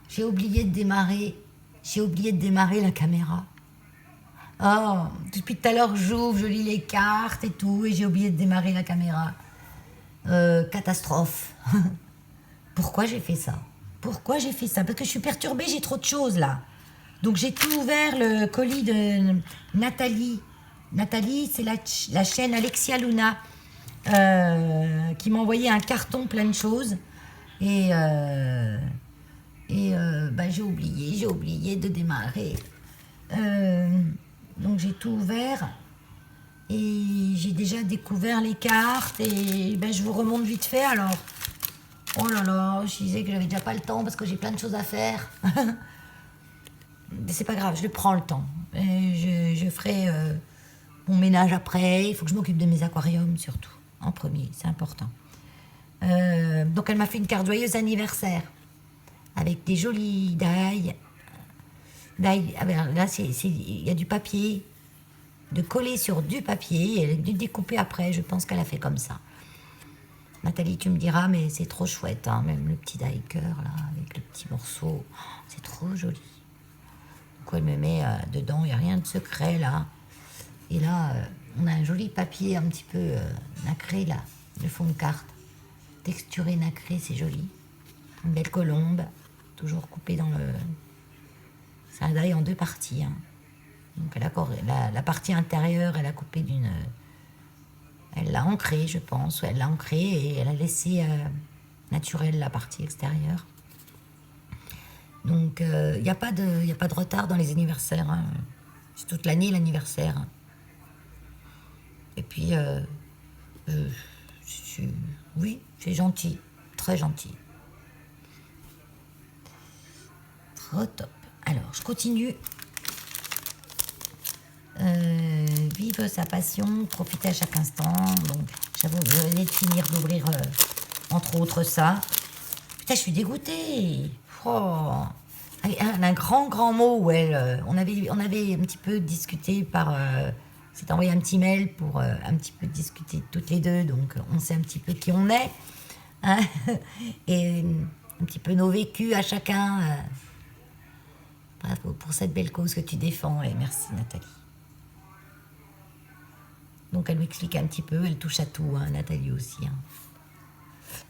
J'ai oublié de démarrer. J'ai oublié de démarrer la caméra. Oh, depuis tout à l'heure, j'ouvre, je lis les cartes et tout, et j'ai oublié de démarrer la caméra. Catastrophe. Pourquoi j'ai fait ça? Pourquoi j'ai fait ça? Parce que je suis perturbée, j'ai trop de choses là. Donc j'ai tout ouvert, le colis de Nathalie. Nathalie, c'est la chaîne Alexia Luna qui m'a envoyé un carton plein de choses. Et bah, j'ai oublié de démarrer. Donc j'ai tout ouvert. Et j'ai déjà découvert les cartes. Et ben, je vous remonte vite fait alors. Oh là là, je disais que j'avais déjà pas le temps parce que j'ai plein de choses à faire. C'est pas grave, je prends le temps. Et je ferai mon ménage après. Il faut que je m'occupe de mes aquariums surtout, en premier, c'est important. Donc elle m'a fait une carte joyeux anniversaire avec des jolis die. Là, il y a du papier, de coller sur du papier et de découper après. Je pense qu'elle a fait comme ça. Nathalie, tu me diras, mais c'est trop chouette, hein, même le petit die cœur là, avec le petit morceau. Oh, c'est trop joli. Donc elle me met dedans, il n'y a rien de secret là. Et là, on a un joli papier un petit peu nacré là, le fond de carte. Texturé nacré, c'est joli. Une belle colombe, toujours coupée dans le... C'est un die en deux parties. Hein. Donc la partie intérieure, elle a coupé d'une... Elle l'a ancrée, je pense. Elle l'a ancrée et elle a laissé naturelle la partie extérieure. Donc, il n'y a pas de retard dans les anniversaires. Hein. C'est toute l'année l'anniversaire. Hein. Et puis, oui, c'est gentil. Très gentil. Trop top. Alors, je continue. Vivre sa passion, profiter à chaque instant. Donc, j'avoue, je venais de finir d'ouvrir, entre autres, ça. Putain, je suis dégoûtée. Oh. Un grand mot où on avait un petit peu discuté par... s'est envoyé un petit mail pour un petit peu discuter toutes les deux. Donc, on sait un petit peu qui on est. Hein, et un petit peu nos vécus à chacun. Bravo pour cette belle cause que tu défends. Et merci, Nathalie. Donc elle m'explique un petit peu, elle touche à tout, hein, Nathalie aussi. Hein.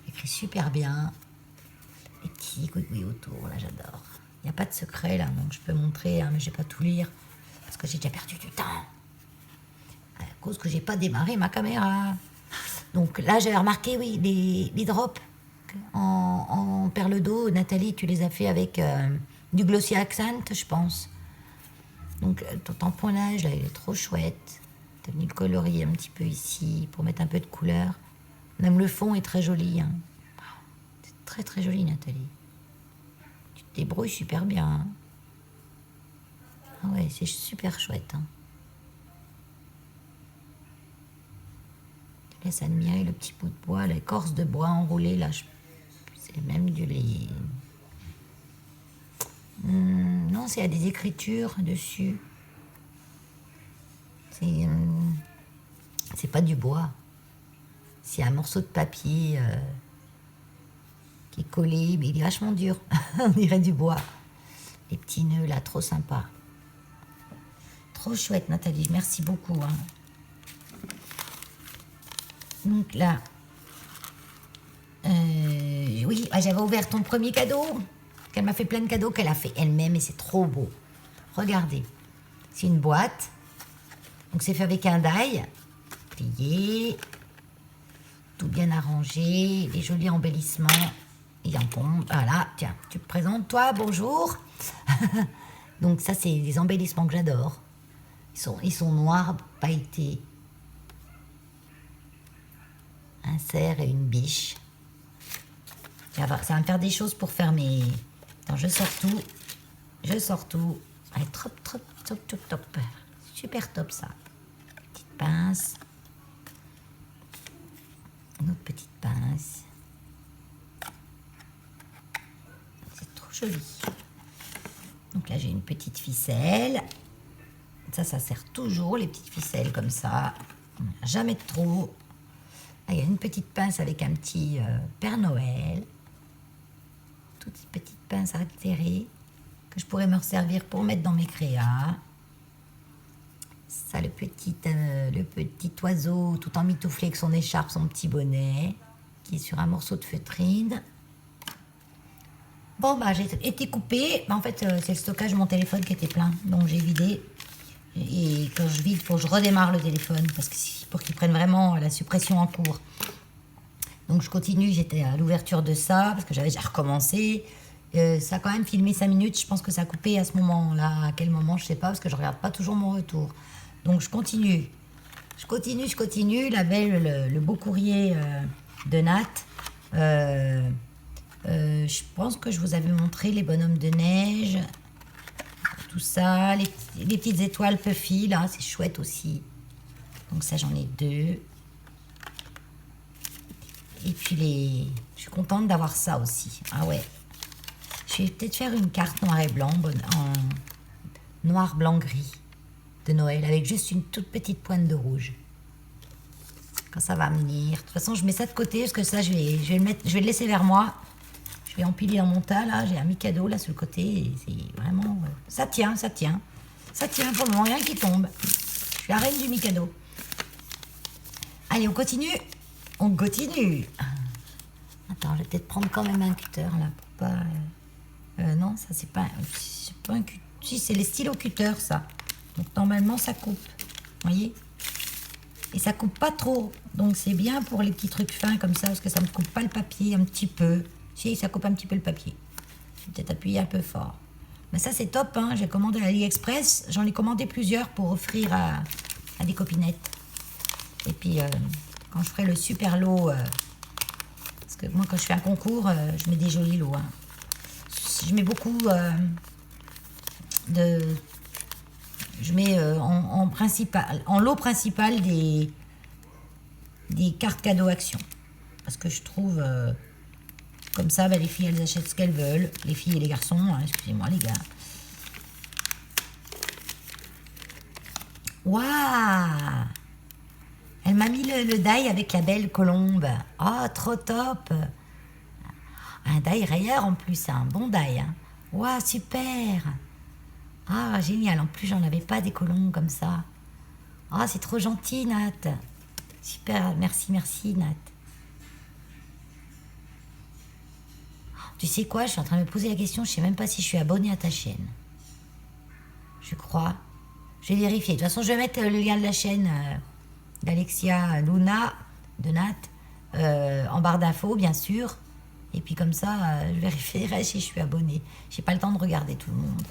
Elle écrit super bien. Les petits couilles autour, là j'adore. Il n'y a pas de secret là, donc je peux montrer, hein, mais je ne vais pas tout lire. Parce que j'ai déjà perdu du temps. À cause que j'ai pas démarré ma caméra. Donc là j'avais remarqué, oui, les drops en perle d'eau. Nathalie, tu les as fait avec du Glossy Accent, je pense. Donc ton tamponnage là, il est trop chouette. T'as venu le colorier un petit peu ici pour mettre un peu de couleur. Même le fond est très joli. Hein. C'est très très joli, Nathalie. Tu te débrouilles super bien. Hein. Ah ouais, c'est super chouette. Hein. Je te laisse admirer le petit bout de bois, l'écorce de bois enroulée là. C'est même du lait. Non, il y a des écritures dessus. C'est pas du bois. C'est un morceau de papier qui est collé, mais il est vachement dur. On dirait du bois. Les petits nœuds là, trop sympa. Trop chouette, Nathalie. Merci beaucoup. Hein. Donc là, oui, j'avais ouvert ton premier cadeau. Qu'elle m'a fait plein de cadeaux qu'elle a fait elle-même et c'est trop beau. Regardez, c'est une boîte. Donc c'est fait avec un die, plié, tout bien arrangé, des jolis embellissements. Il en tombe, voilà, tiens, tu te présentes toi, bonjour. Donc ça c'est des embellissements que j'adore. Ils sont noirs, pailletés. Un cerf et une biche. Ça va me faire des choses pour faire mes... Attends, je sors tout. Allez, top. Super top ça. Petite pince. Une autre petite pince. C'est trop joli. Donc là j'ai une petite ficelle. Ça sert toujours, les petites ficelles comme ça. Jamais de trop. Là, il y a une petite pince avec un petit Père Noël. Toute petite pince à terrer que je pourrais me resservir pour mettre dans mes créas. Ça, le petit oiseau tout emmitouflé avec son écharpe, son petit bonnet, qui est sur un morceau de feutrine. Bon, bah, j'ai été coupée. En fait, c'est le stockage de mon téléphone qui était plein, donc j'ai vidé. Et quand je vide, il faut que je redémarre le téléphone pour qu'il prenne vraiment la suppression en cours. Donc je continue, j'étais à l'ouverture de ça, parce que j'avais déjà recommencé. Ça a quand même filmé 5 minutes, je pense que ça a coupé à ce moment-là. À quel moment, je sais pas, parce que je regarde pas toujours mon retour. Donc je continue. Je continue. Le beau courrier de Nat. Je pense que je vous avais montré les bonhommes de neige. Tout ça. Les petites étoiles Puffy, là, c'est chouette aussi. Donc ça, j'en ai 2. Et puis je suis contente d'avoir ça aussi. Ah ouais. Je vais peut-être faire une carte noir et blanc, en noir, blanc, gris de Noël, avec juste une toute petite pointe de rouge. Quand ça va venir. De toute façon, je mets ça de côté, parce que ça, je vais le laisser vers moi. Je vais empiler dans mon tas, là. J'ai un Mikado, là, sur le côté. Et c'est vraiment... ça tient. Ça tient pour le moment, rien qui tombe. Je suis la reine du Mikado. Allez, on continue. Attends, je vais peut-être prendre quand même un cutter, là, pour pas... non, ça, c'est pas un cutter. Si, c'est les stylos cutter, ça. Donc, normalement, ça coupe. Vous voyez? Et ça coupe pas trop. Donc, c'est bien pour les petits trucs fins, comme ça, parce que ça me coupe pas le papier un petit peu. Si, ça coupe un petit peu le papier. Je vais peut-être appuyer un peu fort. Mais ça, c'est top, hein. J'ai commandé à AliExpress. J'en ai commandé plusieurs pour offrir à des copinettes. Et puis... quand je ferai le super lot, parce que moi quand je fais un concours, je mets des jolis lots. Hein. Je mets beaucoup je mets en lot principal des cartes cadeaux actions. Parce que je trouve, comme ça, les filles elles achètent ce qu'elles veulent. Les filles et les garçons, hein, excusez-moi les gars. Waouh! Elle m'a mis le die avec la belle colombe. Oh, trop top. Un die rayeur en plus, c'est un bon die. Hein. Waouh, super. Ah, génial. En plus, j'en avais pas des colombes comme ça. Ah, c'est trop gentil, Nat. Super, merci, Nat. Tu sais quoi, je suis en train de me poser la question, je sais même pas si je suis abonnée à ta chaîne. Je crois. Je vais vérifier. De toute façon, je vais mettre le lien de la chaîne... d'Alexia Luna de Nat en barre d'infos bien sûr, et puis comme ça je vérifierai si je suis abonnée. J'ai pas le temps de regarder tout le monde,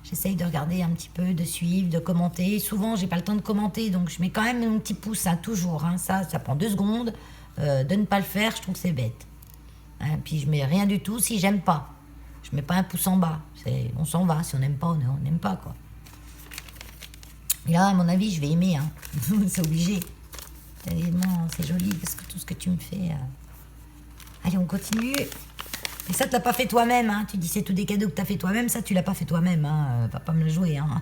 j'essaye de regarder un petit peu, de suivre, de commenter. Souvent j'ai pas le temps de commenter, donc je mets quand même un petit pouce, hein, toujours, hein. Ça prend 2 secondes de ne pas le faire, je trouve que c'est bête, hein. Puis je mets rien du tout si j'aime pas, je mets pas un pouce en bas, on s'en va, si on n'aime pas on n'aime pas quoi. Et là, à mon avis, je vais aimer. Hein. C'est obligé. Tellement, c'est joli, parce que tout ce que tu me fais... Allez, on continue. Et ça, tu l'as pas fait toi-même. Hein. Tu dis c'est tous des cadeaux que tu as fait toi-même. Ça, tu l'as pas fait toi-même. Hein. Va pas me le jouer. Hein.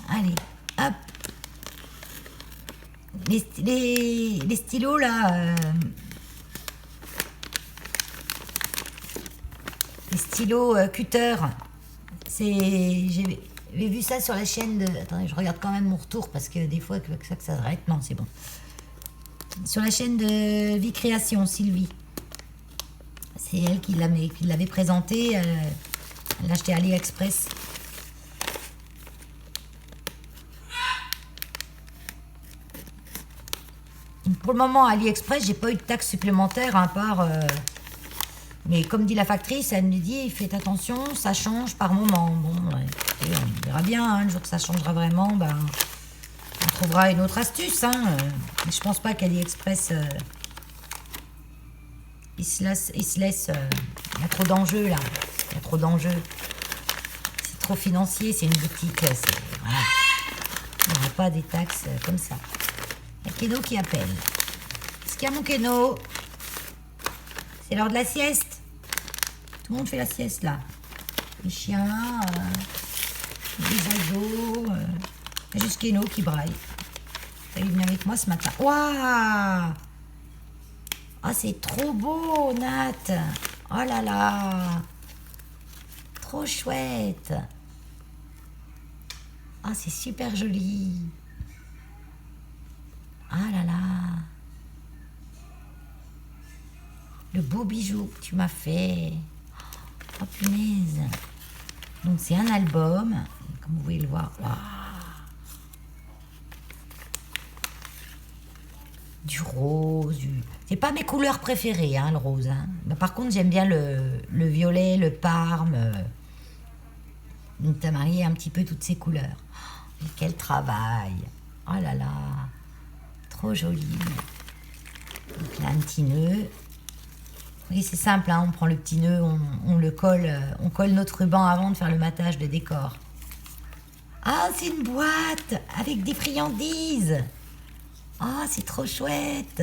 Allez, hop. Les stylos, là... les stylos cutter... J'ai vu ça sur la chaîne de... Attendez, je regarde quand même mon retour parce que des fois, que ça s'arrête. Non, c'est bon. Sur la chaîne de Vie Création, Sylvie. C'est elle qui l'avait présenté. Elle l'a acheté à AliExpress. Pour le moment, à AliExpress, j'ai pas eu de taxe supplémentaire à part... mais comme dit la factrice, elle me dit, faites attention, ça change par moment. Bon, écoutez, on verra bien, hein, le jour que ça changera vraiment, ben, on trouvera une autre astuce. Hein. Mais je pense pas qu'AliExpress, il se laisse, il y a trop d'enjeux là, il y a trop d'enjeux. C'est trop financier, c'est une boutique, voilà. Il n'y aura pas des taxes comme ça. Il y a Keno qui appelle. Est-ce qu'il y a mon Keno? C'est l'heure de la sieste. Tout le monde fait la sieste là. Les chiens, les oiseaux. Il y a juste Keno qui braille. Il est venu avec moi ce matin. Waouh! Ah, c'est trop beau, Nat. Oh là là. Trop chouette. Ah, c'est super joli. Ah là là. Le beau bijou que tu m'as fait. Oh punaise. Donc c'est un album, comme vous pouvez le voir. Waouh. Du rose, c'est pas mes couleurs préférées, hein, le rose. Hein. Mais par contre, j'aime bien le violet, le parme. Donc t'as marié un petit peu toutes ces couleurs. Oh, quel travail. Oh là là. Trop joli. Donc là, un petit nœud. Oui, c'est simple, hein, on prend le petit nœud, on le colle, on colle notre ruban avant de faire le matage de décor. Ah, c'est une boîte avec des friandises. Ah, c'est trop chouette.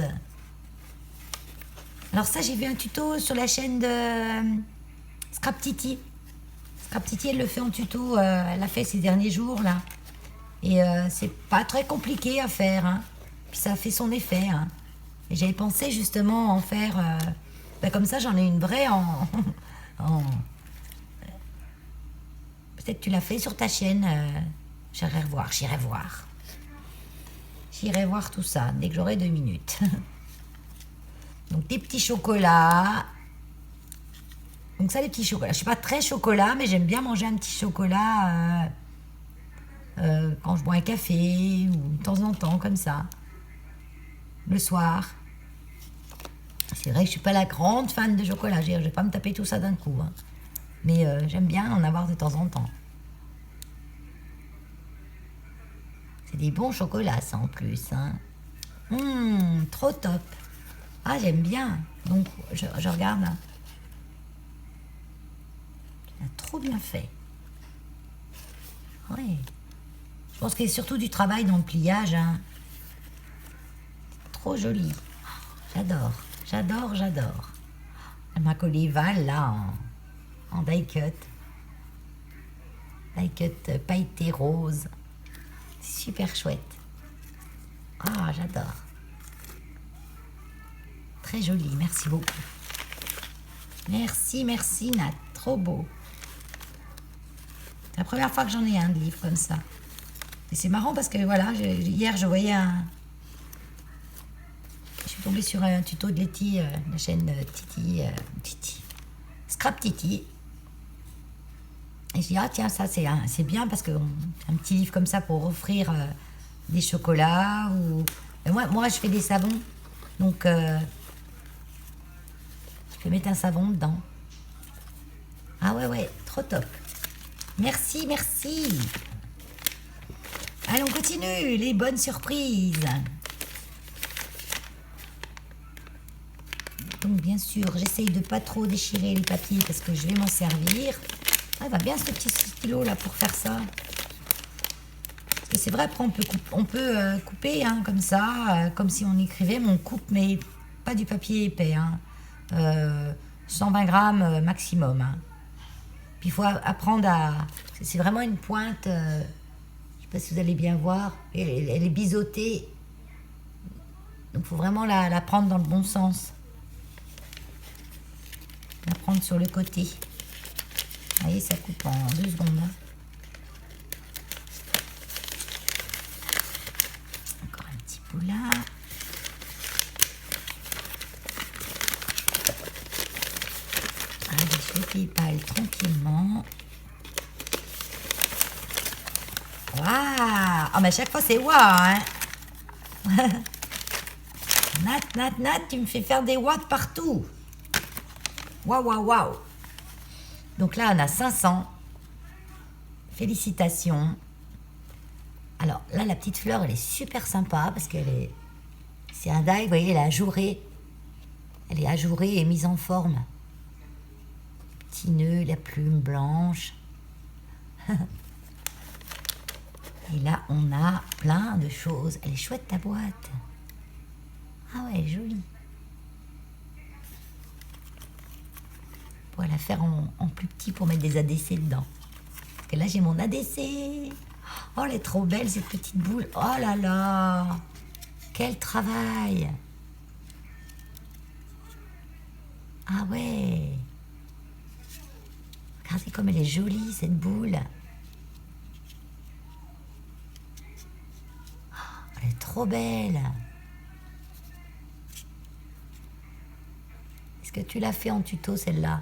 Alors ça, j'ai vu un tuto sur la chaîne de Scrap Titi. Scrap Titi, elle le fait en tuto, elle l'a fait ces derniers jours, là. Et c'est pas très compliqué à faire, hein. Puis ça a fait son effet, hein. Et j'avais pensé justement en faire... comme ça, j'en ai une vraie en... Peut-être tu l'as fait sur ta chaîne. J'irai voir. J'irai voir tout ça dès que j'aurai 2 minutes. Donc des petits chocolats. Donc ça, les petits chocolats. Je suis pas très chocolat, mais j'aime bien manger un petit chocolat quand je bois un café ou de temps en temps, comme ça. Le soir. C'est vrai que je suis pas la grande fan de chocolat. Je vais pas me taper tout ça d'un coup. Hein. Mais j'aime bien en avoir de temps en temps. C'est des bons chocolats, ça, en plus. Hein. Trop top. Ah, j'aime bien. Donc, je regarde. Là. Tu l'as trop bien fait. Oui. Je pense qu'il y a surtout du travail dans le pliage. Hein. Trop joli. J'adore. Elle m'a collé Val, là, en die-cut. Die-cut pailleté rose. Super chouette. Ah, j'adore. Très joli, merci beaucoup. Merci, Nat. Trop beau. C'est la première fois que j'en ai un de livre comme ça. Et c'est marrant parce que, voilà, hier, je voyais un... Je suis tombée sur un tuto de Letty, la chaîne Titi. Scrap Titi. Et je dis, ah tiens, ça c'est bien parce que un petit livre comme ça pour offrir des chocolats. Ou... Moi, je fais des savons. Donc, je peux mettre un savon dedans. Ah ouais, trop top. Merci. Allez, on continue. Les bonnes surprises. Donc bien sûr, j'essaye de pas trop déchirer les papiers parce que je vais m'en servir. Ah, il va bien ce petit stylo là pour faire ça. Parce que c'est vrai, après on peut couper hein, comme ça, comme si on écrivait, mais on coupe, mais pas du papier épais. Hein. 120 grammes maximum. Hein. Puis il faut apprendre à... C'est vraiment une pointe, je sais pas si vous allez bien voir, elle est biseautée. Donc il faut vraiment la prendre dans le bon sens. La prendre sur le côté. Vous voyez, ça coupe en 2 secondes. Hein. Encore un petit bout là. Allez, je dépale tranquillement. Waouh! Oh, mais à chaque fois, c'est waouh, hein! Nat, tu me fais faire des watts partout. Waouh. Donc là, on a 500. Félicitations. Alors là, la petite fleur, elle est super sympa parce qu'elle est... C'est un die, vous voyez, elle est ajourée. Elle est ajourée et mise en forme. Petit nœud, la plume blanche. Et là, on a plein de choses. Elle est chouette, ta boîte. Ah ouais, elle est jolie. On pourrait la faire en plus petit pour mettre des ADC dedans. Parce que là, j'ai mon ADC. Oh, elle est trop belle, cette petite boule. Oh là là. Quel travail. Ah ouais. Regardez comme elle est jolie, cette boule. Elle est trop belle. Est-ce que tu l'as fait en tuto, celle-là?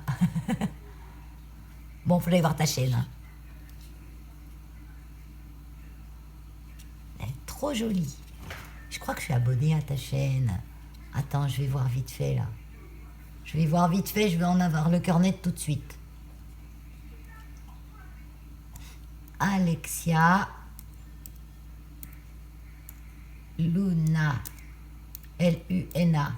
Bon, faut aller voir ta chaîne. Hein. Elle est trop jolie. Je crois que je suis abonnée à ta chaîne. Attends, je vais voir vite fait, là. Je vais voir vite fait, je vais en avoir le cœur net tout de suite. Alexia Luna. Luna.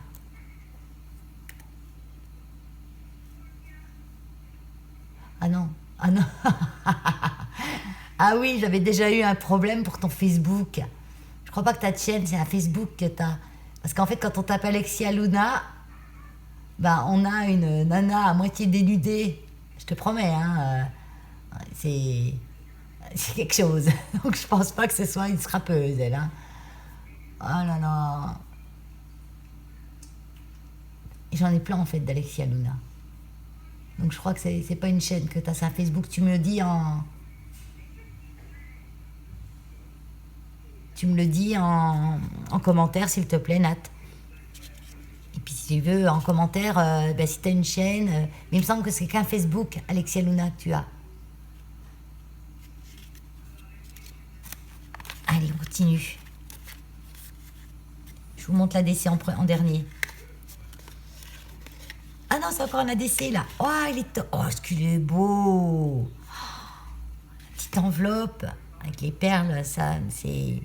Ah non, ah non. Ah oui, j'avais déjà eu un problème pour ton Facebook. Je crois pas que ta chaîne, c'est un Facebook que t'as. Parce qu'en fait, quand on tape Alexia Luna, bah, on a une nana à moitié dénudée. Je te promets, hein. C'est quelque chose. Donc je pense pas que ce soit une scrapeuse, elle. Hein. Oh là là. Et j'en ai plein en fait d'Alexia Luna. Donc je crois que c'est pas une chaîne que tu as, c'est un Facebook. Tu me le dis en. Tu me le dis en commentaire, s'il te plaît, Nat. Et puis si tu veux, en commentaire, ben, si tu as une chaîne. Mais il me semble que c'est qu'un Facebook, Alexia Luna, que tu as. Allez, on continue. Je vous montre l'ADC en dernier. Ah non, c'est encore un ADC là. Oh, il est top. Oh, ce qu'il est beau. Petite enveloppe avec les perles, ça, c'est.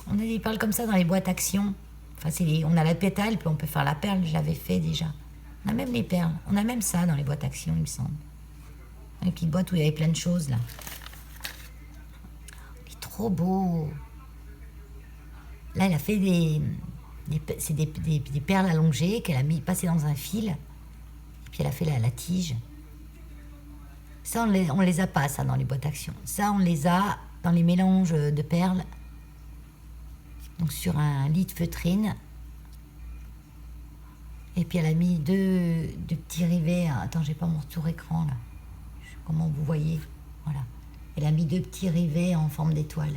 On a des perles comme ça dans les boîtes Action. Enfin, on a la pétale, puis on peut faire la perle, je l'avais fait déjà. On a même les perles. On a même ça dans les boîtes Action, il me semble. Une petite boîte où il y avait plein de choses là. Il est trop beau. Là, elle a fait c'est des perles allongées qu'elle a mis passées dans un fil. Et puis elle a fait la tige. Ça, on les a pas, ça, dans les boîtes Action. Ça, on les a dans les mélanges de perles. Donc sur un lit de feutrine. Et puis elle a mis deux petits rivets. Attends, j'ai pas mon retour écran là. Comment vous voyez? Voilà. Elle a mis deux petits rivets en forme d'étoile.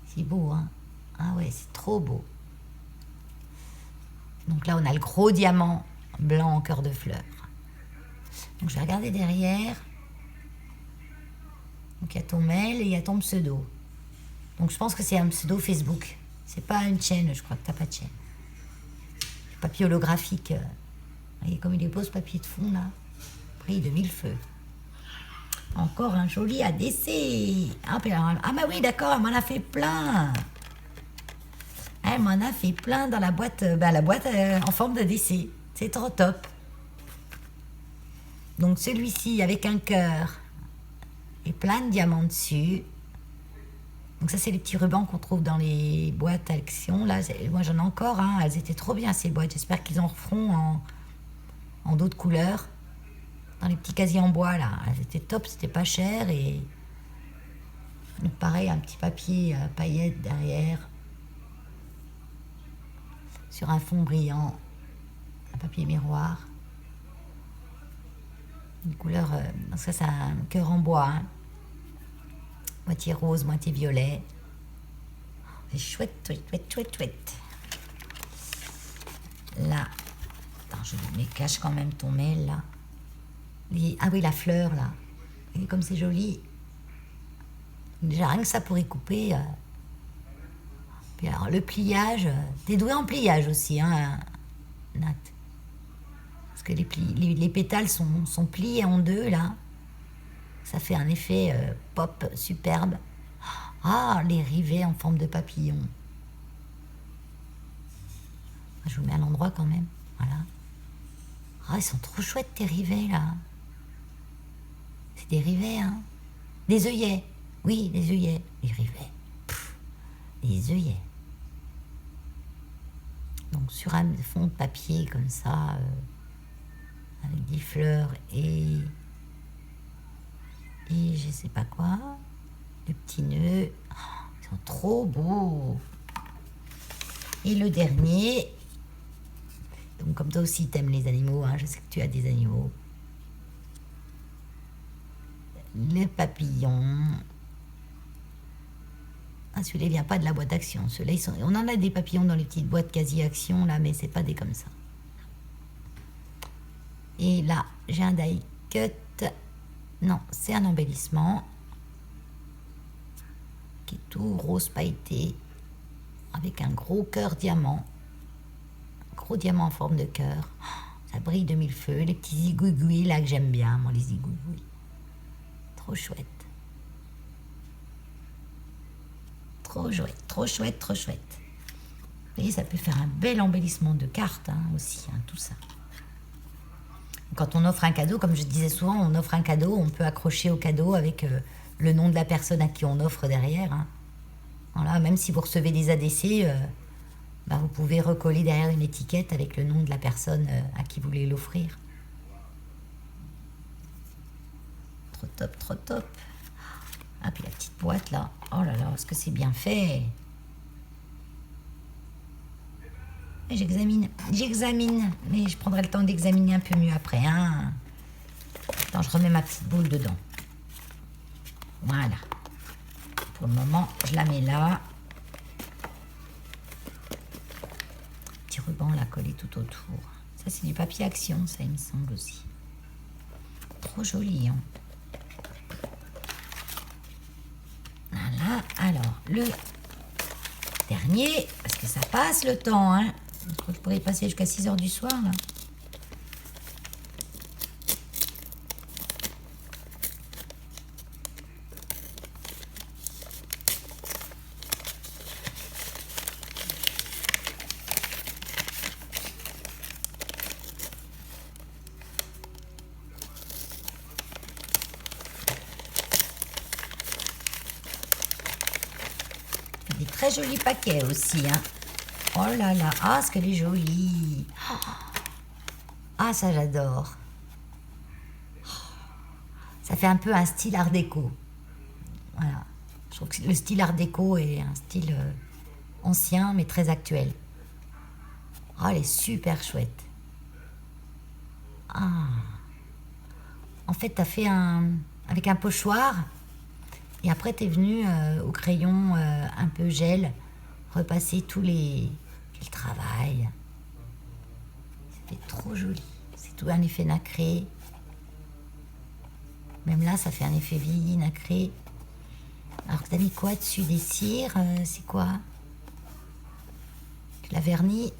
C'est beau, hein? Ah ouais, c'est trop beau. Donc là, on a le gros diamant blanc en cœur de fleur. Donc je vais regarder derrière. Donc il y a ton mail et il y a ton pseudo. Donc je pense que c'est un pseudo Facebook. C'est pas une chaîne, je crois que t'as pas de chaîne. Papier holographique. Vous voyez comme il est beau ce papier de fond là. Prix de 1000 feux. Encore un joli ADC. Ah bah oui, d'accord, elle m'en a fait plein. Elle m'en a fait plein dans la boîte, en forme d'ADC. C'est trop top. Donc celui-ci avec un cœur et plein de diamants dessus. Donc ça, c'est les petits rubans qu'on trouve dans les boîtes Action. Là, moi, j'en ai encore. Hein. Elles étaient trop bien, ces boîtes. J'espère qu'ils en referont en d'autres couleurs. Dans les petits casiers en bois, là. Elles étaient top, c'était pas cher. Et donc, pareil, un petit papier paillettes derrière. Sur un fond brillant. Un papier miroir. Une couleur... ça, c'est un cœur en bois, hein. Moitié rose, moitié violet. C'est chouette, chouette, chouette, chouette, chouette. Là. Attends, je me cache quand même ton mail, là. Ah oui, la fleur, là. Et comme c'est joli. Déjà, rien que ça pour y couper. Puis alors, le pliage. T'es doué en pliage aussi, hein, Nat. Parce que les pétales sont pliés en deux, là. Ça fait un effet pop superbe. Ah, les rivets en forme de papillon. Je vous mets à l'endroit quand même. Voilà. Ah, ils sont trop chouettes tes rivets là. C'est des rivets, hein. Des œillets. Oui, des œillets. Des rivets. Des œillets. Donc sur un fond de papier comme ça, avec des fleurs et je sais pas quoi, les petits nœuds, ils sont trop beaux. Et le dernier, Bon, comme toi aussi, t'aimes les animaux, hein, je sais que tu as des animaux. Les papillons. Ah, celui-là, il vient pas de la boîte Action. Ceux-là, on en a des papillons dans les petites boîtes quasi-action, là, mais c'est pas des comme ça. Et là, j'ai un die cut. Non, c'est un embellissement. Qui est tout rose pailleté. Avec un gros cœur diamant. Un gros diamant en forme de cœur. Ça brille de mille feux. Les petits zigouigouis, là, que j'aime bien, moi, les zigouigouis. Trop chouette. Trop chouette, trop chouette, trop chouette. Vous voyez, ça peut faire un bel embellissement de cartes, hein, aussi, hein, tout ça. Quand on offre un cadeau, comme je disais souvent, on offre un cadeau, on peut accrocher au cadeau avec le nom de la personne à qui on offre derrière. Hein. Voilà, même si vous recevez des ADC, bah, vous pouvez recoller derrière une étiquette avec le nom de la personne à qui vous voulez l'offrir. Trop top, trop top. Ah, puis la petite boîte là. Oh là là, est-ce que c'est bien fait? J'examine, mais je prendrai le temps d'examiner un peu mieux après. Hein. Attends, je remets ma petite boule dedans. Voilà. Pour le moment, je la mets là. Petit ruban là collé tout autour. Ça, c'est du papier Action, ça, il me semble aussi. Trop joli, hein. Voilà, alors, le dernier, parce que ça passe le temps, hein. Je crois que je pourrais y passer jusqu'à 6 h du soir, là. Des très jolis paquets aussi, hein. Oh là là, ah, ce qu'elle est jolie. Ah, ça j'adore. Ça fait un peu un style art déco. Voilà. Je trouve que le style art déco est un style ancien, mais très actuel. Ah, elle est super chouette. Ah. En fait, tu as fait avec un pochoir. Et après, tu es venu au crayon un peu gel, repasser tous les... Quel travail. C'était trop joli. C'est tout un effet nacré. Même là, ça fait un effet vieilli, nacré. Alors que tu as mis quoi dessus? Des cires? C'est quoi? Tu l'as verni.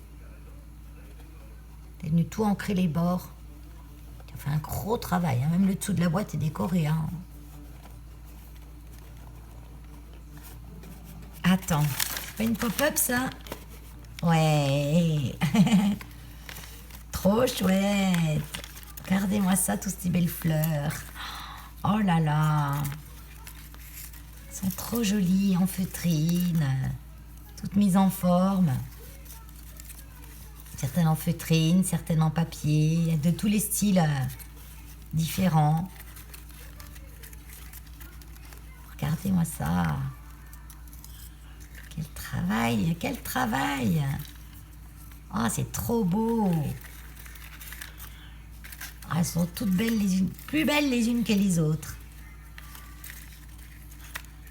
Tu es venu tout ancrer les bords. Tu as fait un gros travail. Hein. Même le dessous de la boîte est décoré. Hein. Attends. C'est pas une pop-up, ça? Ouais. Trop chouette. Regardez-moi ça, toutes ces belles fleurs. Oh là là. Elles sont trop jolies, en feutrine. Toutes mises en forme. Certaines en feutrine, certaines en papier. De tous les styles différents. Regardez-moi ça. Quel travail, quel travail. Oh, c'est trop beau. Oh, elles sont toutes belles les unes, plus belles les unes que les autres.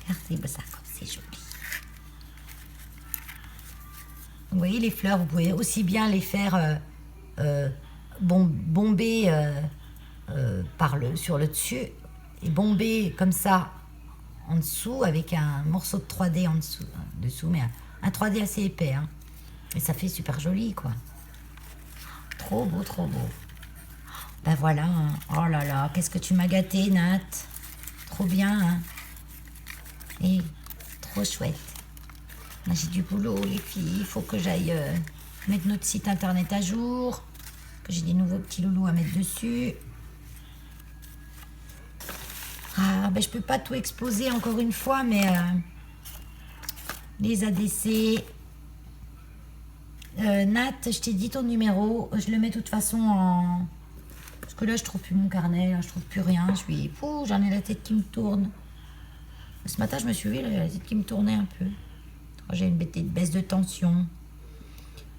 Regardez ça, c'est joli. Vous voyez les fleurs, vous pouvez aussi bien les faire bomber sur le dessus et bomber comme ça en dessous avec un morceau de 3D en dessous, mais un 3D assez épais. Hein. Et ça fait super joli, quoi. Trop beau, trop beau. Ben voilà. Hein. Oh là là, qu'est-ce que tu m'as gâté, Nat. Trop bien. Hein. Et trop chouette. Là, j'ai du boulot, les filles. Il faut que j'aille mettre notre site internet à jour. Que j'ai des nouveaux petits loulous à mettre dessus. Ah, ben je peux pas tout exposer encore une fois, mais les ADC. Nat, je t'ai dit ton numéro. Je le mets de toute façon en... Parce que là, je trouve plus mon carnet, là, je trouve plus rien. J'en ai la tête qui me tourne. Ce matin, je me suis vue, là, la tête qui me tournait un peu. J'ai une baisse de tension.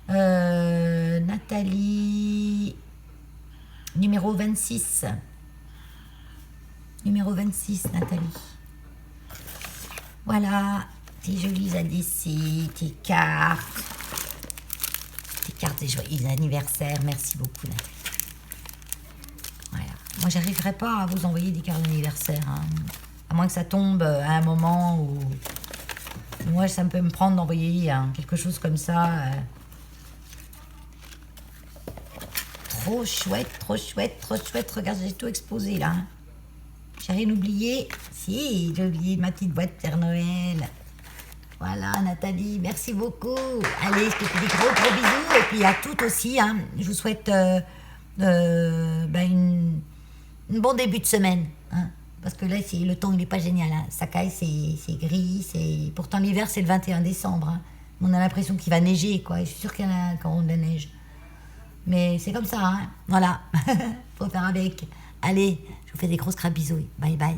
Nathalie. Nathalie, numéro 26. Numéro 26, Nathalie. Voilà, tes jolis ADC, tes cartes. Tes cartes des joyeux anniversaires. Merci beaucoup, Nathalie. Voilà. Moi, j'arriverai pas à vous envoyer des cartes d'anniversaire. Hein. À moins que ça tombe à un moment où... Moi, ça peut me prendre d'envoyer quelque chose comme ça. Trop chouette, trop chouette, trop chouette. Regarde, j'ai tout exposé là. J'ai rien oublié. Si, j'ai oublié ma petite boîte Père Noël. Voilà, Nathalie, merci beaucoup. Allez, je te fais des gros gros bisous. Et puis à toutes aussi, hein, je vous souhaite une bon début de semaine. Hein, parce que là, le temps, il n'est pas génial. Hein. Sakai, c'est gris. Pourtant, l'hiver, c'est le 21 décembre. Hein. On a l'impression qu'il va neiger, quoi. Et je suis sûre qu'il y en a quand on de la neige. Mais c'est comme ça, hein. Voilà. Faut faire avec. Allez, je vous fais des grosses crabes bisous. Bye bye.